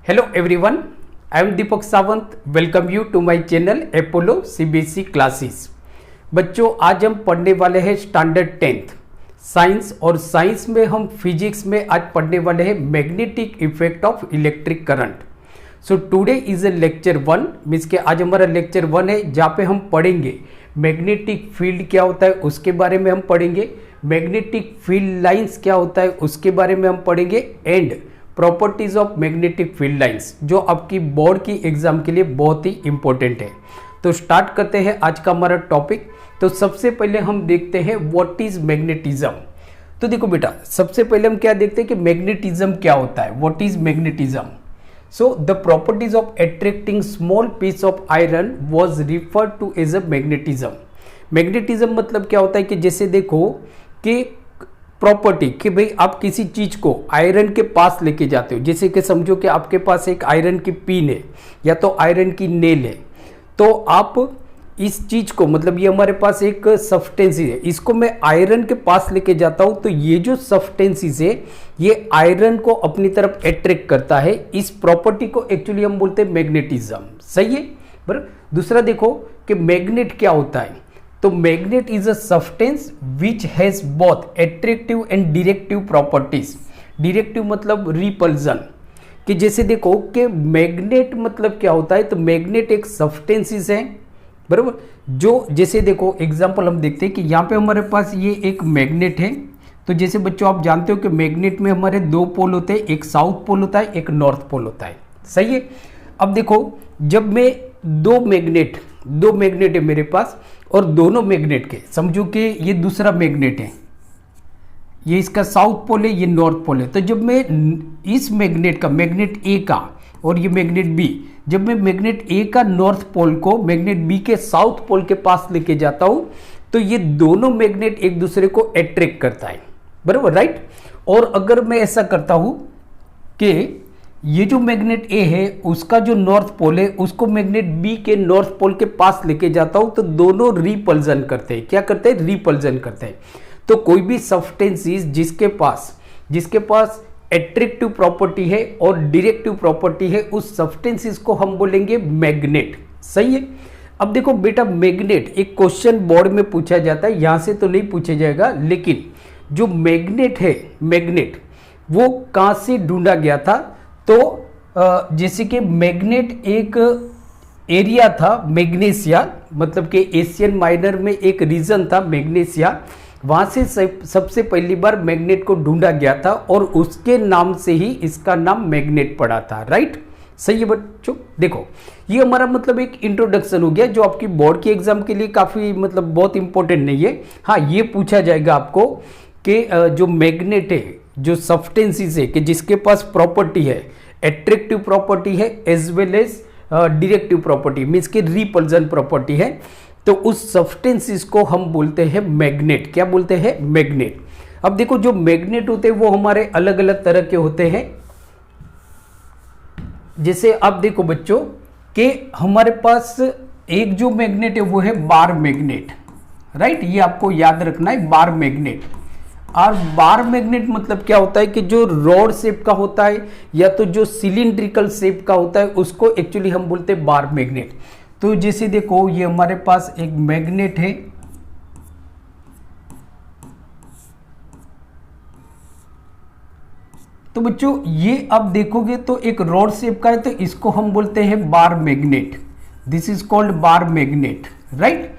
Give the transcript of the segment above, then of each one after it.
Hello everyone, I am Deepak Sawant. Welcome you to my channel Apollo CBSE Classes. बच्चों आज हम पढ़ने वाले हैं स्टैंडर्ड 10th साइंस और साइंस में हम फिजिक्स में आज पढ़ने वाले हैं magnetic effect of electric current. So today is a lecture 1 means के आज हमारा लेक्चर 1 है जहाँ पे हम पढ़ेंगे मैग्नेटिक फील्ड क्या होता है उसके बारे में हम पढ़ेंगे, मैग्नेटिक फील्ड लाइंस क्या होता है उसके बारे में हम पढ़ेंगे and properties of magnetic field lines जो आपकी बोर्ड की एग्जाम के लिए बहुत ही इंपॉर्टेंट है. तो स्टार्ट करते हैं आज का हमारा टॉपिक. तो सबसे पहले हम देखते हैं व्हाट इज मैग्नेटिज्म. तो देखो बेटा सबसे पहले हम क्या देखते हैं कि मैग्नेटिज्म क्या होता है. What is magnetism? So the properties of attracting small piece of iron was referred to as a magnetism. Magnetism मतलब क्या होता है कि जैसे देखो कि प्रॉपर्टी कि भाई आप किसी चीज को आयरन के पास लेके जाते हो, जैसे कि समझो कि आपके पास एक आयरन की पिन है या तो आयरन की नेल है, तो आप इस चीज को मतलब ये हमारे पास एक सब्सटेंस है, इसको मैं आयरन के पास लेके जाता हूं तो ये जो सब्सटेंस है ये आयरन को अपनी तरफ अट्रैक्ट करता है. इस प्रॉपर्टी को एक्चुअली हम बोलते हैं मैग्नेटिज्म. सही है बराबर. दूसरा देखो कि मैग्नेट क्या होता है. तो magnet is a substance which has both attractive and directive properties. Directive मतलब रिपल्जन, कि जैसे देखो कि मैग्नेट मतलब क्या होता है. तो मैग्नेट एक सब्सटेंसिस है बराबर, जो जैसे देखो एग्जांपल हम देखते हैं कि यहाँ पे हमारे पास ये एक मैग्नेट है. तो जैसे बच्चों आप जानते हो कि मैग्नेट में हमारे दो पोल होते हैं, एक साउथ पोल होता है एक नॉर्थ पोल होता है. सही है. अब देखो जब मैं दो मैग्नेट है मेरे पास और दोनों मैग्नेट के समझो कि ये दूसरा मैग्नेट है, ये इसका साउथ पोल है ये नॉर्थ पोल है. तो जब मैं इस मैग्नेट का मैग्नेट ए का और ये मैग्नेट बी, जब मैं मैग्नेट ए का नॉर्थ पोल को मैग्नेट बी के साउथ पोल के पास लेके जाता हूं तो ये दोनों मैग्नेट एक दूसरे को अट्रैक्ट करता है बराबर राइट. और अगर मैं ऐसा करता हूं कि ये जो मैग्नेट ए है उसका जो नॉर्थ पोल है उसको मैग्नेट बी के नॉर्थ पोल के पास लेके जाता हूं तो दोनों रिपल्जन करते हैं. क्या करते हैं? रिपल्जन करते हैं. तो कोई भी सब्सटेंसेस जिसके पास एट्रैक्टिव प्रॉपर्टी है और डायरेक्टिव प्रॉपर्टी है उस सब्सटेंसेस को हम बोलेंगे मैग्नेट. सही है. अब देखो बेटा मैग्नेट एक क्वेश्चन बोर्ड में पूछा जाता है, यहां से तो नहीं पूछा जाएगा, लेकिन जो मैग्नेट है मैग्नेट वो कहां से ढूंढा गया था. तो जैसे कि मैग्नेट एक एरिया था मैग्नेशिया, मतलब कि एशियन माइनर में एक रीजन था मैग्नेशिया, वहां से सबसे पहली बार मैग्नेट को ढूंढा गया था और उसके नाम से ही इसका नाम मैग्नेट पड़ा था. राइट. सही है बच्चों. देखो ये हमारा मतलब एक इंट्रोडक्शन हो गया जो आपकी बोर्ड के एग्जाम के लिए काफी मतलब बहुत इंपॉर्टेंट नहीं है. हाँ ये पूछा जाएगा आपको कि जो मैग्नेट है जो सब्सटेंसेस है कि जिसके पास प्रॉपर्टी है एट्रैक्टिव प्रॉपर्टी है as well as directive property means कि रिपल्जन प्रॉपर्टी है, तो उस सब्सटेंसेस को हम बोलते हैं मैग्नेट. क्या बोलते हैं? मैग्नेट. अब देखो जो मैग्नेट होते हैं वो हमारे अलग अलग तरह के होते हैं. जैसे अब देखो बच्चों कि हमारे पास एक जो मैग्नेट है वो है बार मैग्नेट. राइट. ये आपको याद रखना है बार मैग्नेट. और बार मैग्नेट मतलब क्या होता है कि जो रॉड शेप का होता है या तो जो सिलिंड्रिकल शेप का होता है उसको एक्चुअली हम बोलते हैं बार मैग्नेट. तो जैसे देखो ये हमारे पास एक मैग्नेट है, तो बच्चों ये अब देखोगे तो एक रॉड शेप का है तो इसको हम बोलते हैं bar magnet. This is called bar magnet. Right.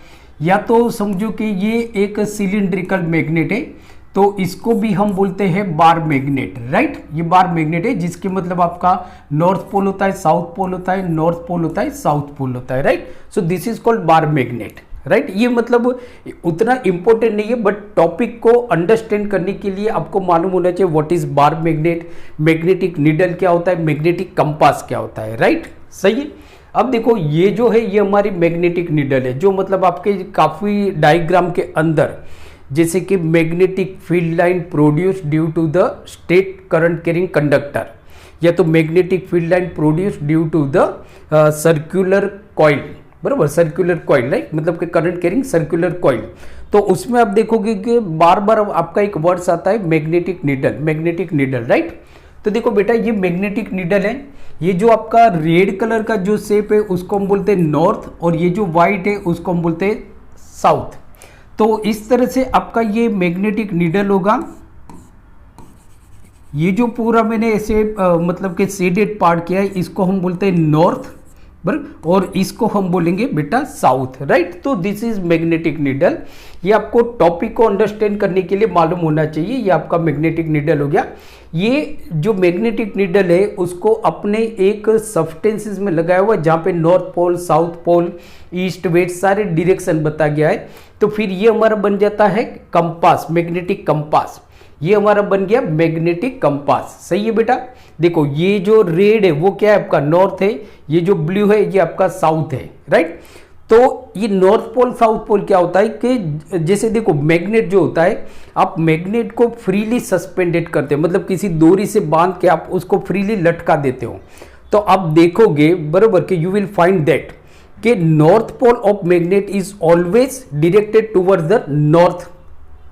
या तो समझो कि ये एक सिलिंड्रिकल मैग्नेट है तो इसको भी हम बोलते हैं बार मैग्नेट. राइट. ये बार मैग्नेट है जिसके मतलब आपका नॉर्थ पोल होता है साउथ पोल होता है, नॉर्थ पोल होता है साउथ पोल होता है. Right. So this is called bar magnet. Right. ये मतलब उतना इंपॉर्टेंट नहीं है बट टॉपिक को अंडरस्टैंड करने के लिए आपको मालूम होना चाहिए what is bar magnet, magnetic needle क्या होता है, मैग्नेटिक कंपास क्या होता है. राइट. सही है. अब देखो ये जो है ये हमारी मैग्नेटिक नीडल है जो मतलब आपके काफी डायग्राम के अंदर जैसे कि magnetic field line produce due to the straight current carrying conductor, या तो magnetic field line produce due to the circular coil बराबर. सर्कुलर कॉइल राइट मतलब कि करंट कैरिंग सर्कुलर कॉइल. तो उसमें आप देखोगे कि बार बार आपका एक वर्ड्स आता है magnetic needle. Magnetic needle. Right. तो देखो बेटा ये मैग्नेटिक नीडल है, ये जो आपका रेड कलर का जो शेप है उसको हम बोलते हैं नॉर्थ, और ये जो व्हाइट है उसको हम बोलते हैं साउथ। तो इस तरह से आपका ये मैग्नेटिक नीडल होगा। ये जो पूरा मैंने ऐसे मतलब कि शेडेड पार्ट किया है इसको हम बोलते हैं नॉर्थ, बराबर, और इसको हम बोलेंगे बेटा साउथ, राइट। तो दिस इज मैग्नेटिक नीडल। ये आपको टॉपिक को अंडरस्टैंड करने के लिए मालूम होना चाहिए। ये आपका मैग्नेटिक नीडल हो गया। ये जो मैग्नेटिक नीडल है उसको अपने एक सब्सटेंसेस में लगाया हुआ है जहाँ पे north pole, south pole, east west सारे डायरेक्शन बता गया है। तो फिर ये हमारा बन जाता है कंपास, मैग्नेटिक कंपास। ये हमारा बन गया मैग्नेटिक कंपास। सही है बेटा। देखो ये जो रेड है वो क्या है आपका नॉर्थ है, ये जो ब्लू है ये आपका साउथ है, राइट। तो ये नॉर्थ पोल साउथ पोल क्या होता है कि जैसे देखो मैग्नेट जो होता है, आप मैग्नेट को फ्रीली सस्पेंडेड करते हो, मतलब किसी डोरी से बांध के आप उसको फ्रीली लटका देते हो। तो आप देखोगे बरोबर कि यू विल फाइंड दैट कि north pole of magnet is always directed towards the north,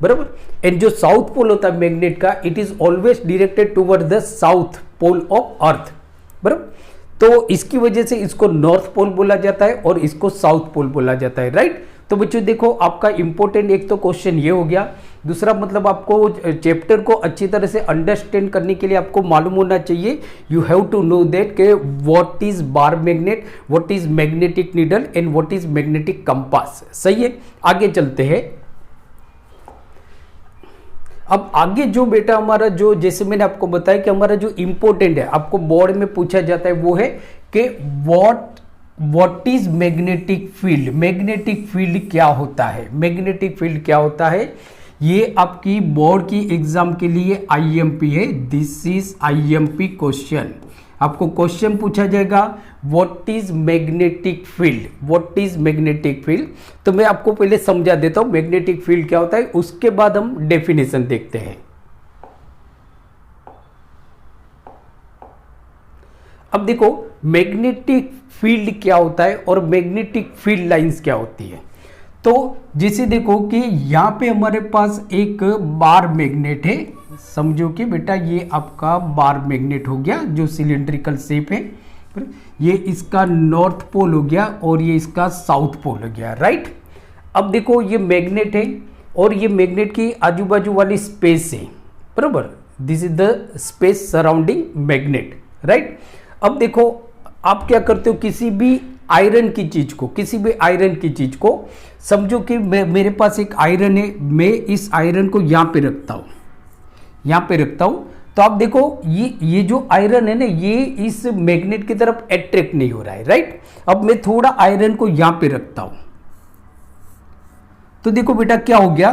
बराबर, एंड जो साउथ पोल होता है मैग्नेट का it is always directed toward the south pole of earth, बराबर। तो इसकी वजह से इसको नॉर्थ पोल बोला जाता है और इसको साउथ पोल बोला जाता है, राइट। तो बच्चों देखो आपका इंपॉर्टेंट एक तो क्वेश्चन ये हो गया। दूसरा मतलब आपको चैप्टर को अच्छी तरह से अंडरस्टैंड करने के लिए आपको मालूम होना चाहिए, you have to know that के what is bar magnet, what is magnetic needle and what is magnetic compass. सही है, आगे चलते हैं। अब आगे जो बेटा हमारा जो जैसे मैंने आपको बताया कि हमारा जो इंपॉर्टेंट है आपको बोर्ड में पूछा जाता है वो है कि what is magnetic field. Magnetic field क्या होता है, मैग्नेटिक फील्ड क्या होता है, ये आपकी बोर्ड की एग्जाम के लिए आईएमपी है। This is IMP question. आपको क्वेश्चन पूछा जाएगा what is magnetic field, what is magnetic field. तो मैं आपको पहले समझा देता हूं मैग्नेटिक फील्ड क्या होता है, उसके बाद हम डेफिनेशन देखते हैं। अब देखो मैग्नेटिक फील्ड क्या होता है और मैग्नेटिक फील्ड लाइंस क्या होती है। तो जैसे देखो कि यहां पे हमारे पास एक बार मैग्नेट है, समझो कि बेटा ये आपका बार मैग्नेट हो गया जो सिलिंड्रिकल शेप है, ये इसका नॉर्थ पोल हो गया और ये इसका साउथ पोल हो गया, राइट। अब देखो ये मैग्नेट है और ये मैग्नेट की आजू बाजू वाली स्पेस है, बराबर, this is the space surrounding magnet, right. अब देखो आप क्या करते हो, किसी भी आयरन की चीज को, किसी भी आयरन की चीज को समझो कि मेरे पास एक आयरन है, मैं इस आयरन को यहां पे रखता हूं, यहां पे रखता हूं। तो आप देखो ये जो आयरन है ना ये इस मैग्नेट की तरफ अट्रैक्ट नहीं हो रहा है, राइट। अब मैं थोड़ा आयरन को यहां पे रखता हूं, तो देखो बेटा क्या हो गया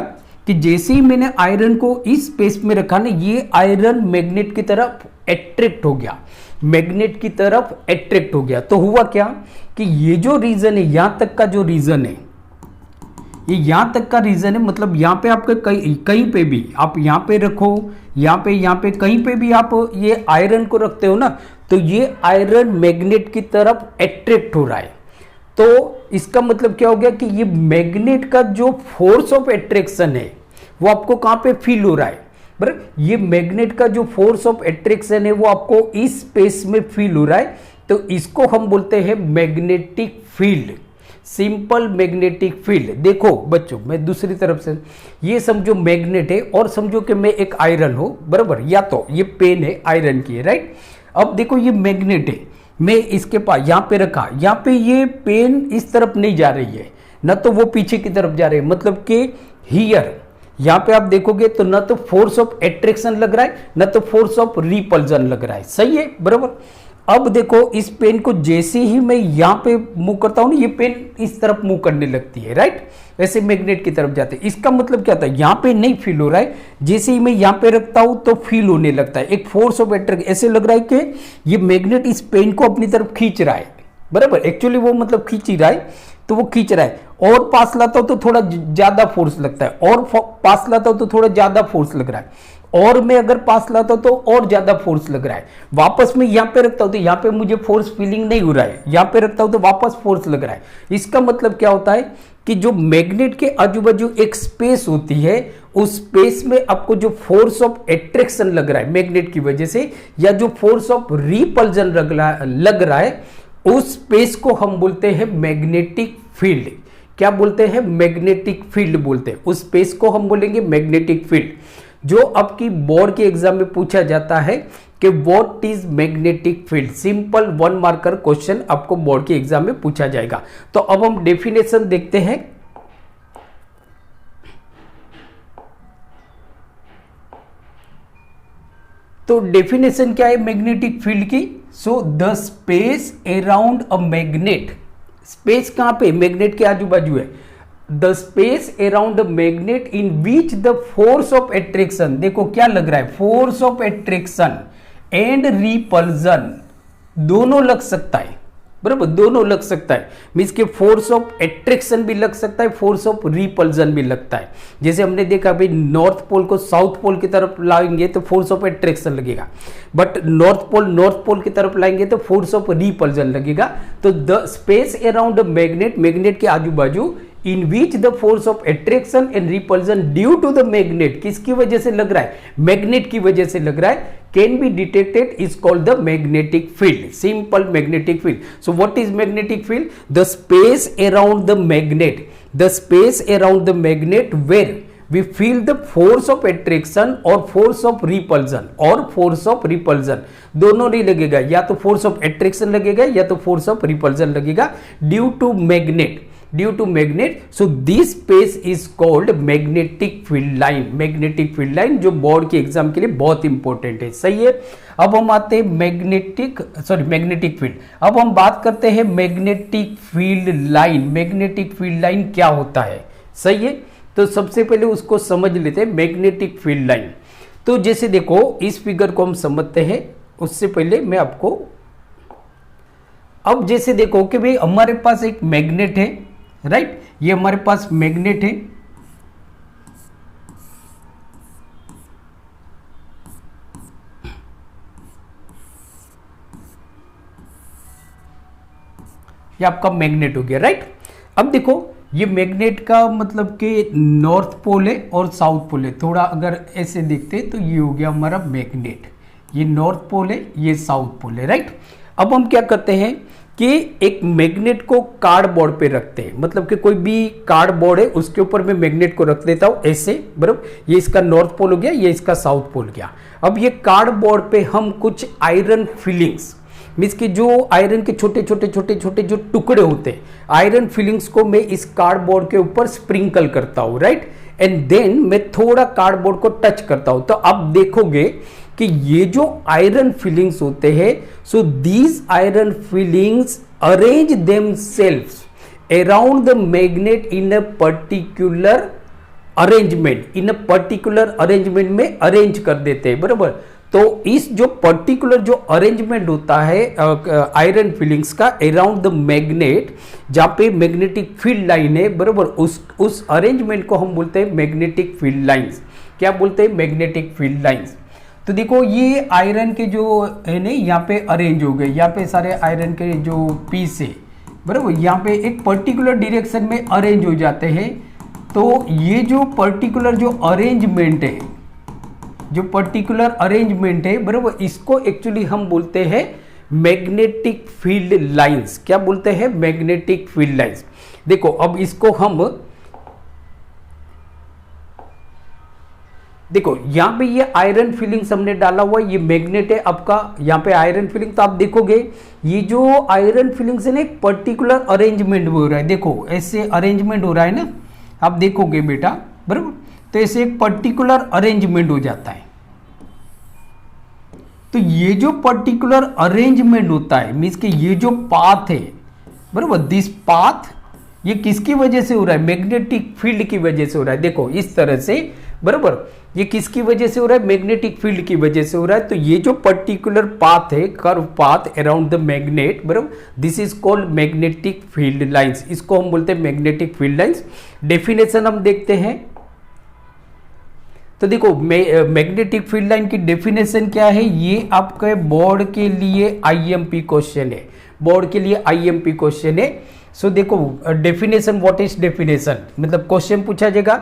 कि जैसे ही मैंने आयरन को इस स्पेस में रखा ना, ये आयरन मैग्नेट की तरफ अट्रैक्ट हो गया, मैग्नेट की तरफ अट्रैक्ट हो गया। तो हुआ क्या कि ये जो रीजन है, यहां तक का जो रीजन है, ये यहां तक का रीजन है, मतलब यहां पे आपके कहीं पे भी आप यहां पे रखो, यहां पे कहीं पे भी आप ये आयरन को रखते हो ना, तो ये आयरन मैग्नेट की तरफ अट्रैक्ट हो रहा है। तो इसका मतलब क्या हो गया कि ये मैग्नेट का जो फोर्स ऑफ अट्रैक्शन है वो आपको कहां पे फील हो रहा है, बराबर। ये मैग्नेट का जो फोर्स ऑफ अट्रैक्शन है वो आपको इस स्पेस में फील हो रहा है, तो इसको हम बोलते हैं magnetic field, simple magnetic field. देखो बच्चों मैं दूसरी तरफ से, ये समझो मैग्नेट है और समझो कि मैं एक आयरन हूं, बराबर, या तो ये पेन है आयरन की, राइट। अब देखो ये मैग्नेट है, मैं इसके पास यहां पे रखा, यहां पे ये पेन इस तरफ नहीं जा रही है ना, तो वो पीछे की तरफ जा रही है, मतलब कि हियर यहां पे आप देखोगे तो ना तो फोर्स ऑफ अट्रैक्शन लग रहा है ना तो फोर्स ऑफ रिपल्जन लग रहा है, सही है, बराबर। अब देखो इस पेन को जैसे ही मैं यहां पे मूव करता हूं ना, ये पेन इस तरफ मूव करने लगती है, राइट, ऐसे मैग्नेट की तरफ जाते हैं। इसका मतलब क्या होता है, यहां पे नहीं फील हो रहा है, जैसे ही मैं यहां पे रखता हूं तो फील होने लगता है, एक फोर्स ऑफ अट्रैक्शन, ऐसे लग रहा है कि ये मैग्नेट इस पेन को अपनी तरफ खींच रहा है, बराबर। एक्चुअली वो मतलब खींच ही रहा है, तो वो खींच रहा है, और पास लाता हूं तो थोड़ा ज्यादा फोर्स लगता है, और पास लाता हूं तो थोड़ा ज्यादा फोर्स लग रहा है, और मैं अगर पास लाता हूं तो और ज्यादा फोर्स लग रहा है। वापस मैं यहां पे रखता हूं तो यहां पे मुझे फोर्स फीलिंग नहीं हो रहा है, यहां पे रखता हूं तो वापस फोर्स लग रहा है। इसका मतलब क्या होता है कि जो मैग्नेट के आजू बाजू एक स्पेस होती है उस स्पेस में आपको जो फोर्स ऑफ एट्रैक्शन लग रहा है मैग्नेट की वजह से, या जो फोर्स ऑफ रिपल्जन लग रहा है, उस स्पेस को हम बोलते हैं मैग्नेटिक फील्ड। क्या बोलते हैं? मैग्नेटिक फील्ड बोलते हैं। उस स्पेस को हम बोलेंगे मैग्नेटिक फील्ड। जो आपकी बोर्ड के एग्जाम में पूछा जाता है कि what is magnetic field, simple 1 marker question आपको बोर्ड के एग्जाम में पूछा जाएगा। तो अब हम डेफिनेशन देखते हैं। तो डेफिनेशन क्या है मैग्नेटिक फील्ड की? So the space around a magnet, space कहां पे? मैग्नेट के आजू बाजू है। The space around the magnet in which the force of attraction, देखो क्या लग रहा है, force of attraction and repulsion दोनों लग सकता है, बराबर, दोनों लग सकता है। मीन्स के फोर्स ऑफ एट्रैक्शन भी लग सकता है, फोर्स ऑफ रिपल्जन भी लगता है। जैसे हमने देखा भाई नॉर्थ पोल को साउथ पोल की तरफ लाएंगे तो फोर्स ऑफ एट्रैक्शन लगेगा, बट नॉर्थ पोल की तरफ लाएंगे तो फोर्स ऑफ रिपल्जन लगेगा। तो the space around the magnet, magnet के आजू बाजू, in which the force of attraction and repulsion due to the magnet, किसकी वजह से लग रहा है? मैग्नेट की वजह से लग रहा है, can be detected, is called the magnetic field, simple magnetic field. So what is magnetic field? The space around the magnet, the space around the magnet where we feel the force of attraction और force of repulsion, और force of repulsion दोनों नहीं लगेगा, या तो force of attraction लगेगा या तो force of repulsion लगेगा due to magnet। so this space is called magnetic field line, magnetic field line, जो बोर्ड के एग्जाम के लिए बहुत इंपॉर्टेंट है। सही है। अब हम आते हैं मैग्नेटिक फील्ड। अब हम बात करते हैं magnetic field line. Magnetic field line क्या होता है? सही है। तो सबसे पहले उसको समझ लेते हैं मैग्नेटिक फील्ड लाइन। तो जैसे देखो इस फिगर को हम समझते हैं, उससे पहले मैं आपको, अब जैसे देखो कि भाई हमारे पास एक मैग्नेट है, राइट, ये हमारे पास मैग्नेट है, ये आपका मैग्नेट हो गया, राइट। अब देखो ये मैग्नेट का मतलब कि नॉर्थ पोल है और साउथ पोल है। थोड़ा अगर ऐसे देखते तो ये हो गया हमारा मैग्नेट, ये नॉर्थ पोल है, ये साउथ पोल है, राइट। अब हम क्या करते हैं कि एक मैग्नेट को कार्डबोर्ड पे रखते हैं, मतलब कि कोई भी कार्डबोर्ड है उसके ऊपर मैं मैग्नेट को रख देता हूं ऐसे, बराबर। ये इसका नॉर्थ पोल हो गया, ये इसका साउथ पोल गया। अब ये कार्डबोर्ड पे हम कुछ आयरन फिलिंग्स, मीन्स कि जो आयरन के छोटे छोटे जो टुकड़े होते हैं, आयरन फिलिंग्स को मैं इस कार्डबोर्ड के ऊपर स्प्रिंकल करता हूं, राइट। एंड देन मैं थोड़ा कार्डबोर्ड को टच करता हूं, तो आप देखोगे कि ये जो आयरन फिलिंग्स होते हैं, so these iron filings arrange themselves around the magnet in a particular arrangement में अरेंज कर देते हैं, बराबर। तो इस जो पर्टिकुलर जो अरेंजमेंट होता है आयरन फिलिंग्स का अराउंड द मैग्नेट, जहां पे मैग्नेटिक फील्ड लाइन है, बराबर, उस अरेंजमेंट को हम बोलते हैं मैग्नेटिक फील्ड लाइंस। क्या बोलते हैं? Magnetic field lines. तो देखो ये आयरन के जो है ना यहाँ पे अरेंज हो गए, यहाँ पे सारे आयरन के जो पीस है, बराबर, यहाँ पे एक पर्टिकुलर डायरेक्शन में अरेंज हो जाते हैं। तो ये जो पर्टिकुलर जो अरेंजमेंट है, बराबर, इसको एक्चुअली हम बोलते हैं मैग्नेटिक फील्ड लाइंस। क्या बोलते हैं? Magnetic field lines. देखो अब इसको हम, देखो यहां पे ये आयरन फिलिंग्स हमने डाला हुआ है, ये मैग्नेट है आपका, यहां पे आयरन फिलिंग। तो आप देखोगे ये जो आयरन फिलिंग्स है ना एक पर्टिकुलर अरेंजमेंट हो रहा है, देखो ऐसे अरेंजमेंट हो रहा है ना, आप देखोगे बेटा, बराबर। तो ऐसे एक पर्टिकुलर अरेंजमेंट हो जाता है। तो ये जो पर्टिकुलर अरेंजमेंट होता है, मीन्स कि ये जो पाथ है, बराबर, दिस पाथ, ये किसकी वजह से हो रहा है? मैग्नेटिक फील्ड की वजह से हो रहा है। देखो इस तरह से, बराबर, ये किसकी वजह से हो रहा है? मैग्नेटिक फील्ड की वजह से हो रहा है। तो ये जो पर्टिकुलर पाथ है, curve path around the magnet, बराबर, this is called magnetic field lines. इसको हम बोलते हैं मैग्नेटिक फील्ड लाइंस। डेफिनेशन हम देखते हैं। तो देखो मैग्नेटिक फील्ड लाइन की डेफिनेशन क्या है, ये आपके बोर्ड के लिए आईएमपी क्वेश्चन है, बोर्ड के लिए आईएमपी क्वेश्चन है। सो देखो डेफिनेशन, व्हाट इज डेफिनेशन, मतलब क्वेश्चन पूछा जाएगा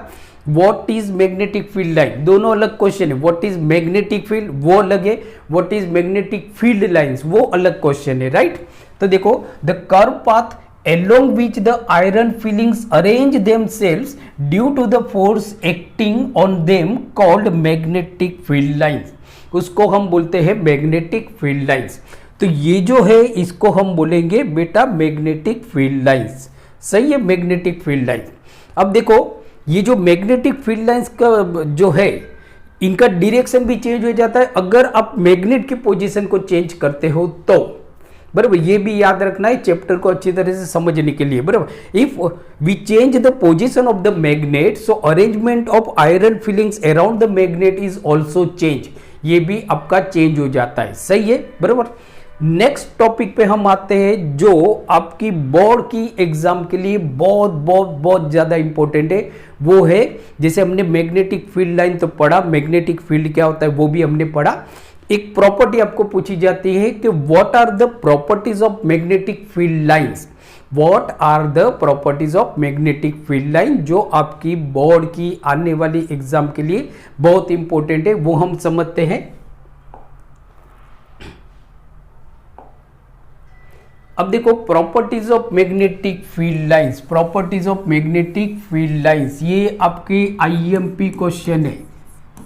what is magnetic field line, दोनों अलग क्वेश्चन है। व्हाट इज मैग्नेटिक फील्ड वो अलग है, what is magnetic field lines वो अलग क्वेश्चन है, राइट। तो देखो the curve path along which the iron filings arrange themselves due to the force acting on them called magnetic field lines, उसको हम बोलते हैं मैग्नेटिक फील्ड लाइंस। तो ये जो है इसको हम बोलेंगे बेटा मैग्नेटिक फील्ड लाइंस, सही है, मैग्नेटिक फील्ड लाइंस। अब देखो ये जो मैग्नेटिक फील्ड लाइंस का जो है इनका डायरेक्शन भी चेंज हो जाता है अगर आप मैग्नेट की पोजीशन को चेंज करते हो तो, बराबर। ये भी याद रखना है चैप्टर को अच्छी तरह से समझने के लिए, बराबर। If we change the position of the magnet so arrangement of iron filings around the magnet is also change, ये भी आपका चेंज हो जाता है, सही है, बराबर। नेक्स्ट टॉपिक पे हम आते हैं जो आपकी बोर्ड की एग्जाम के लिए बहुत बहुत बहुत ज्यादा इंपॉर्टेंट है, वो है जैसे हमने मैग्नेटिक फील्ड लाइन तो पढ़ा, मैग्नेटिक फील्ड क्या होता है वो भी हमने पढ़ा। एक प्रॉपर्टी आपको पूछी जाती है कि what are the properties of magnetic field lines, what are the properties of magnetic field line, जो आपकी बोर्ड की आने वाली एग्जाम के लिए बहुत इंपॉर्टेंट है, वो हम समझते हैं। अब देखो properties of magnetic field lines, properties of magnetic field lines, ये आपके आईएमपी क्वेश्चन है,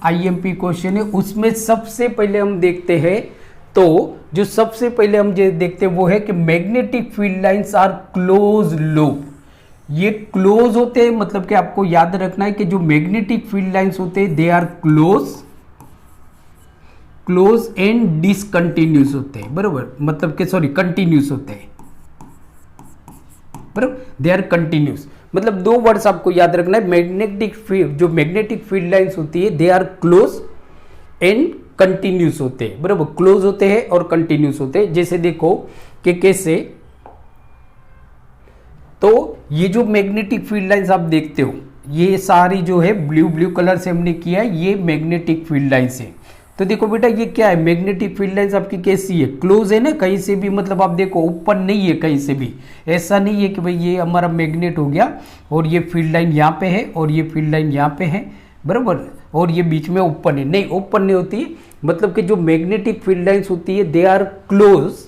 आईएमपी क्वेश्चन है। उसमें सबसे पहले हम देखते हैं, तो जो सबसे पहले हम जो देखते हैं वो है कि magnetic field lines are close loop. ये क्लोज होते हैं, मतलब कि आपको याद रखना है कि जो मैग्नेटिक फील्ड लाइंस होते हैं they are close and discontinuous होते हैं, बराबर, मतलब कि सॉरी कंटिन्यूस होते हैं, बराबर, दे आर कंटिन्यूस। मतलब दो वर्ड्स आपको याद रखना है, मैग्नेटिक फील्ड, जो मैग्नेटिक फील्ड लाइंस होती है they are close and continuous होते हैं, बराबर, क्लोज होते हैं और कंटिन्यूस होते हैं। जैसे देखो कि कैसे, तो ये जो मैग्नेटिक फील्ड लाइंस आप देखते हो ये सारी जो है ब्लू कलर से हमने किया है, ये मैग्नेटिक फील्ड लाइंस है। तो देखो बेटा ये क्या है, मैग्नेटिक फील्ड लाइंस आपकी कैसी है, क्लोज है ना, कहीं से भी, मतलब आप देखो ओपन नहीं है कहीं से भी, ऐसा नहीं है कि भाई ये हमारा मैग्नेट हो गया और ये फील्ड लाइन यहाँ पे है और ये फील्ड लाइन यहाँ पे है, बराबर, और ये बीच में ओपन है, नहीं ओपन नहीं होती है। मतलब कि जो मैग्नेटिक फील्ड लाइंस होती है they are close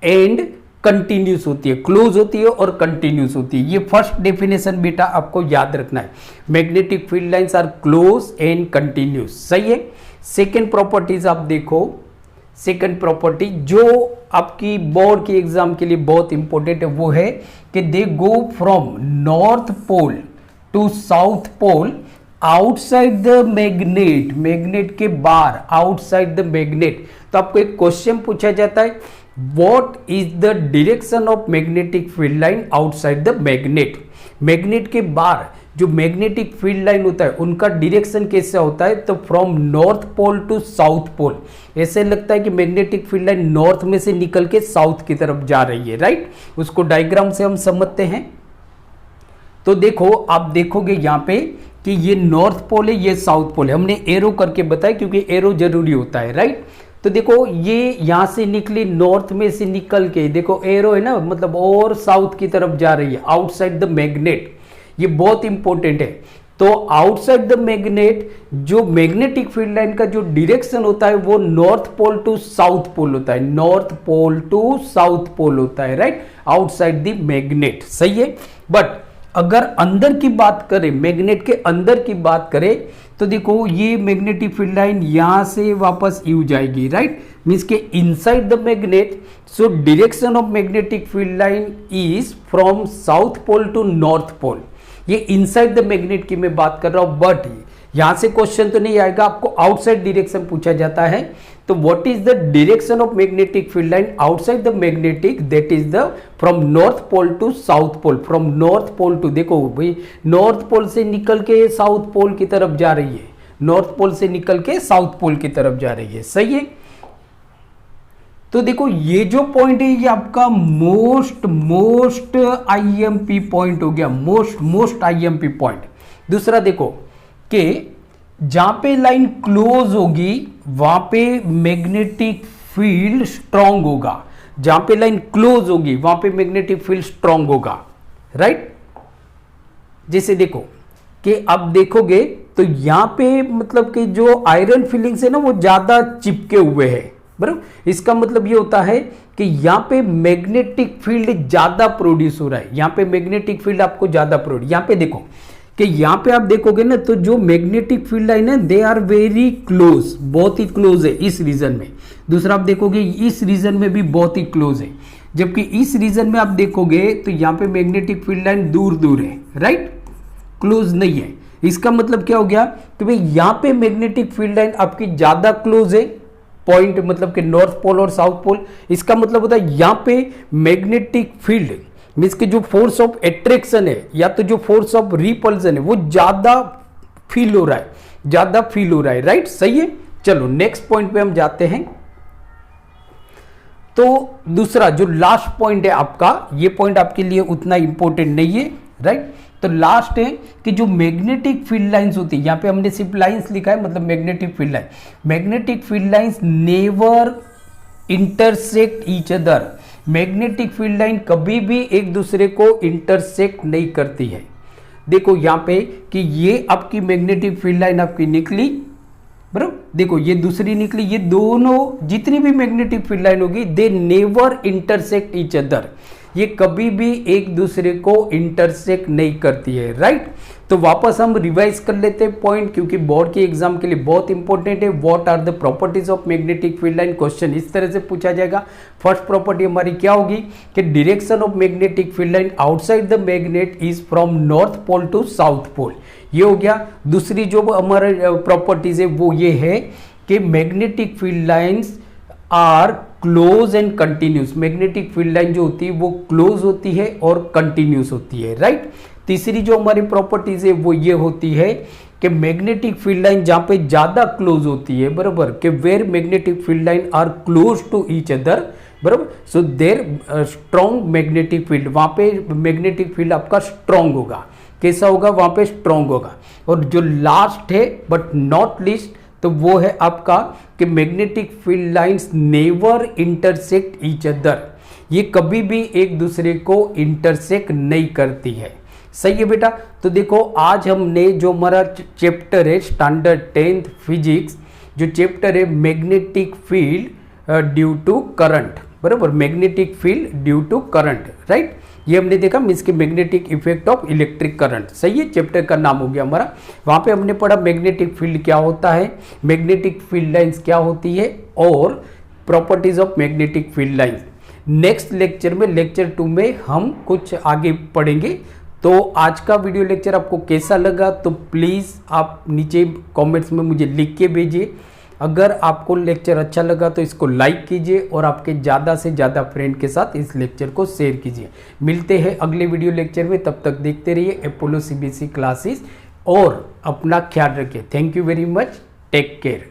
and continuous होती है, क्लोज होती है और कंटिन्यूस होती है। ये फर्स्ट डेफिनेशन बेटा आपको याद रखना है, magnetic field lines are close and continuous, सही है। सेकेंड प्रॉपर्टीज आप देखो, सेकेंड प्रॉपर्टी जो आपकी बोर्ड की एग्जाम के लिए बहुत इंपॉर्टेंट है वो है कि they go from north pole to south pole outside the magnet, magnet के बाहर, आउटसाइड द मैग्नेट। तो आपको एक क्वेश्चन पूछा जाता है, what is the direction of magnetic field line outside the magnet, magnet के बाहर जो मैग्नेटिक फील्ड लाइन होता है उनका डायरेक्शन कैसे होता है, तो from north pole to south pole. ऐसे लगता है कि मैग्नेटिक फील्ड लाइन नॉर्थ में से निकल के साउथ की तरफ जा रही है, राइट। उसको डायग्राम से हम समझते हैं। तो देखो आप देखोगे यहाँ पे कि ये नॉर्थ पोल है, ये साउथ पोल है, हमने एरो करके बताया क्योंकि एरो जरूरी होता है, राइट। तो देखो ये यहां से निकली, नॉर्थ में से निकल के देखो एरो है ना, मतलब और साउथ की तरफ जा रही है, आउटसाइड द मैग्नेट, ये बहुत इंपॉर्टेंट है। तो आउटसाइड द मैग्नेट जो मैग्नेटिक फील्ड लाइन का जो डायरेक्शन होता है वो north pole to south pole होता है, north pole to south pole होता है, राइट, आउटसाइड द मैग्नेट, सही है। बट अगर अंदर की बात करें, मैग्नेट के अंदर की बात करें, तो देखो ये मैग्नेटिक फील्ड लाइन यहां से वापस यू जाएगी, राइट, मींस के inside the magnet. So direction of magnetic field line is from south pole to north pole. ये इनसाइड द मैग्नेट की मैं बात कर रहा हूं, बट यहां से क्वेश्चन तो नहीं आएगा, आपको आउटसाइड डायरेक्शन पूछा जाता है। तो what is the direction of magnetic field line outside the magnetic, that is the from north pole to south pole, from north pole to, देखो भाई नॉर्थ पोल से निकल के साउथ पोल की तरफ जा रही है, नॉर्थ पोल से निकल के साउथ पोल की तरफ जा रही है, सही है। तो देखो ये जो पॉइंट है ये आपका मोस्ट आईएमपी पॉइंट हो गया, मोस्ट आईएमपी पॉइंट। दूसरा देखो कि जहां पे लाइन क्लोज होगी वहां पे मैग्नेटिक फील्ड स्ट्रांग होगा, जहां पे लाइन क्लोज होगी वहां पे मैग्नेटिक फील्ड स्ट्रांग होगा, राइट। जैसे देखो कि आप देखोगे तो यहाँ पे मतलब कि जो आयरन फिलिंग्स है ना वो ज्यादा चिपके हुए हैं, बराबर। इसका मतलब ये होता है कि यहाँ पे मैग्नेटिक फील्ड ज्यादा प्रोड्यूस हो रहा है, यहाँ पे मैग्नेटिक फील्ड आपको ज्यादा प्रोड्यूस, यहाँ पे देखो कि यहाँ पे आप देखोगे ना तो जो मैग्नेटिक फील्ड लाइन है दे आर वेरी क्लोज, बहुत ही क्लोज है इस रीजन में। दूसरा आप देखोगे इस रीजन में भी बहुत ही क्लोज है, जबकि इस रीजन में आप देखोगे तो यहाँ पे मैग्नेटिक फील्ड लाइन दूर दूर है, राइट, क्लोज नहीं है। इसका मतलब क्या हो गया कि भाई यहाँ पे मैग्नेटिक फील्ड लाइन आपकी ज्यादा क्लोज है, पॉइंट मतलब कि नॉर्थ पोल और साउथ पोल। इसका मतलब होता है यहाँ पे मैग्नेटिक फील्ड मीन्स कि जो फोर्स ऑफ एट्रैक्शन है या तो जो फोर्स ऑफ रिपल्सन है वो ज्यादा फील हो रहा है, ज्यादा फील हो रहा है, राइट, सही है। चलो नेक्स्ट पॉइंट पे हम जाते हैं। तो दूसरा जो लास्ट पॉइंट है आपका, ये पॉइंट आपके लिए उतना इंपॉर्टेंट नहीं है, राइट। तो लास्ट है कि जो मैग्नेटिक फील्ड लाइंस होती है, यहां पे हमने सिर्फ लाइंस लिखा है, मतलब magnetic field line, magnetic field lines never intersect each other. Magnetic field line कभी भी एक दूसरे को इंटरसेक्ट नहीं करती है। देखो यहां पे कि ये आपकी मैग्नेटिक फील्ड लाइन आपकी निकली, बराबर, देखो ये दूसरी निकली, ये दोनों जितनी भी मैग्नेटिक फील्ड लाइन होगी they never intersect each other, ये कभी भी एक दूसरे को इंटरसेक्ट नहीं करती है, राइट। तो वापस हम रिवाइज कर लेते हैं पॉइंट, क्योंकि बोर्ड के एग्जाम के लिए बहुत इंपॉर्टेंट है। What are the properties of magnetic field line, question इस तरह से पूछा जाएगा। फर्स्ट प्रॉपर्टी हमारी क्या होगी कि direction of magnetic field line outside the magnet is from north pole to south pole, ये हो गया। दूसरी जो हमारे प्रॉपर्टीज है वो ये है कि magnetic field lines are close and continuous, magnetic field line जो होती है वो क्लोज होती है और कंटिन्यूस होती है, राइट। तीसरी जो हमारी प्रॉपर्टीज है वो ये होती है कि मैग्नेटिक फील्ड लाइन जहां पे ज्यादा क्लोज होती है, बराबर, कि where magnetic field line are close to each other, बराबर, so there strong magnetic field, वहां पे मैग्नेटिक फील्ड आपका स्ट्रॉन्ग होगा। कैसा होगा, वहां पे स्ट्रॉन्ग होगा। और जो लास्ट है बट नॉट लीस्ट तो वो है आपका कि magnetic field lines never intersect each other, ये कभी भी एक दूसरे को इंटरसेक्ट नहीं करती है, सही है बेटा। तो देखो आज हमने जो हमारा चैप्टर है स्टैंडर्ड 10th फिजिक्स, जो चैप्टर है magnetic field due to current, बराबर, magnetic field due to current, right, ये हमने देखा मीन्स के magnetic effect of electric current, सही है, चैप्टर का नाम हो गया हमारा। वहां पे हमने पढ़ा मैग्नेटिक फील्ड क्या होता है, मैग्नेटिक फील्ड लाइंस क्या होती है और properties of magnetic field lines. Next lecture में, लेक्चर 2 में हम कुछ आगे पढ़ेंगे। तो आज का वीडियो लेक्चर आपको कैसा लगा तो प्लीज़ आप नीचे कमेंट्स में मुझे लिख के भेजिए। अगर आपको लेक्चर अच्छा लगा तो इसको लाइक कीजिए और आपके ज़्यादा से ज़्यादा फ्रेंड के साथ इस लेक्चर को शेयर कीजिए। मिलते हैं अगले वीडियो लेक्चर में, तब तक देखते रहिए अपोलो सीबीएसई क्लासेस और अपना ख्याल रखिए। Thank you very much, take care.